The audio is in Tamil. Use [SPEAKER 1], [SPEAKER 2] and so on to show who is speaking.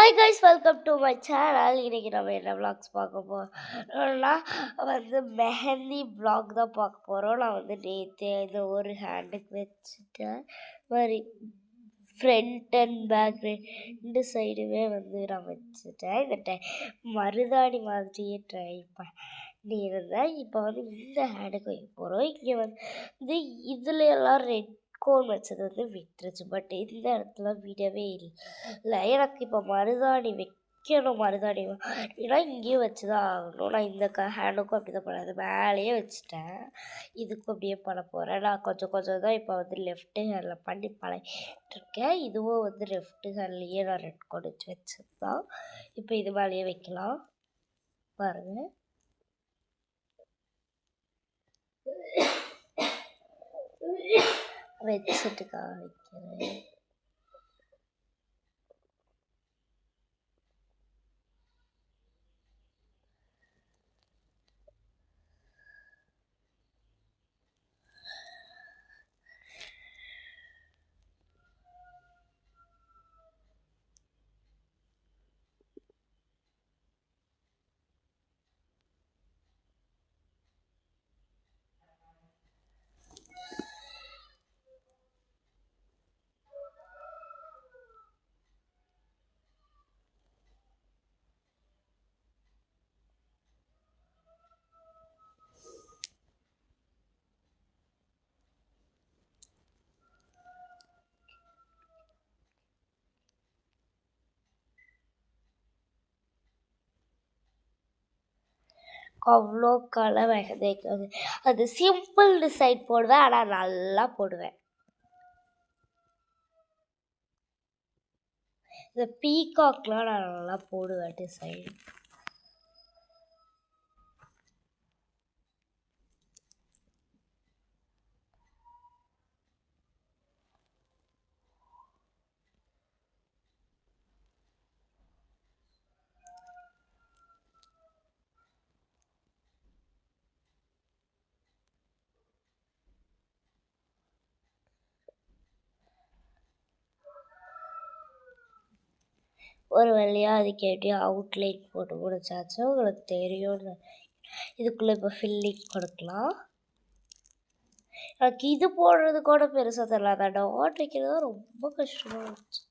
[SPEAKER 1] Hi guys, welcome to my channel. இன்றைக்கி நம்ம என்ன vlogs பார்க்க போகிறோம்னா மெஹந்தி vlog தான் பார்க்க போகிறோம். நான் நேற்று இந்த ஒரு ஹேண்டுக்கு வச்சுட்டேன். மாதிரி ஃப்ரண்ட் அண்ட் பேக் ரெண்டு சைடுமே நான் வச்சுட்டேன். இந்த மருதாணி மாதிரியே ட்ரை பண்ணியிருந்தேன். இப்போ இந்த ஹேண்டுக்கு வைக்க போகிறோம். இங்கே இதில் எல்லாம் ரெட் கோன் வச்சது விட்டுருச்சு. பட் இந்த இடத்துல விடவே இல்லை. எனக்கு இப்போ மருதாணி வைக்கணும். மருதாணி ஏன்னா இங்கேயும் வச்சு தான் ஆகணும். நான் இந்த ஹேண்டுக்கும் அப்படி தான் பண்ணது, மேலேயே வச்சுட்டேன். இதுக்கும் அப்படியே பண்ண போகிறேன். நான் கொஞ்சம் கொஞ்சம் தான் இப்போ லெஃப்ட் ஹேண்டில் பண்ணி பழகிட்டுருக்கேன். இதுவும் லெஃப்ட் ஹேண்ட்லேயே நான் ரெட் கோன் வச்சது தான். இப்போ இது மேலேயே வைக்கலாம் பாருங்கள். வச்சுட்டு காமிக்கிறேன். அவ்வளோ கலர் வைக்காது. அது சிம்பிள் டிசைன் போடுவேன், ஆனால் நல்லா போடுவேன். இந்த பீகாக்லாம் நான் நல்லா போடுவேன் டிசைன். ஒரு வழியாக அதுக்கு எப்படியும் அவுட்லைன் போட்டு முடிச்சாச்சு. உங்களுக்கு தெரியும்னு இதுக்குள்ளே இப்போ ஃபில்லிங் கொடுக்கலாம். எனக்கு இது போடுறது கூட பெருசாக தெரியல. அந்த டாட் வைக்கிறது ரொம்ப கஷ்டமாக இருந்துச்சு.